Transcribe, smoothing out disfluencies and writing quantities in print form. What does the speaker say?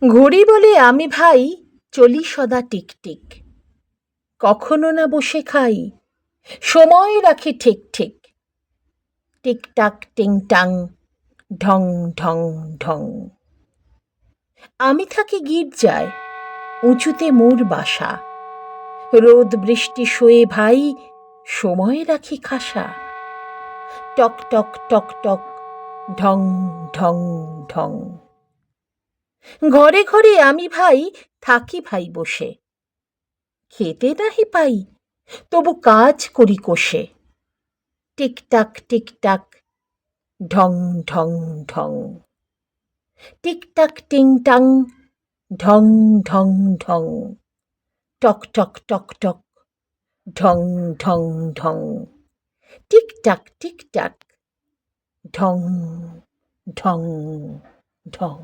ঘড়ি বলে আমি ভাই চলি সদা টিকটিক, কখনো না বসে খাই, সময় রাখি ঠিক ঠিক। টিকটাক টিংটাং, ঢং ঢং ঢং। আমি থাকি গির্জায়, উঁচুতে মোর বাসা, রোদ বৃষ্টি সয়ে ভাই সময় রাখি খাসা। টক টক টক টক, ঢং ঢং ঢং। ঘরে ঘরে আমি ভাই থাকি ভাই বসে, খেতে নাহি পাই তবু কাজ করি কোষে। টিকটাক টিকটাক, ঢং ঢং ঢং। টিকটাক টিংটাং, ঢং ঢং ঢং। টক টক টক টক, ঢং ঢং ঢং। টিকটাক টিকটাক, ঢং ঢং ঢং।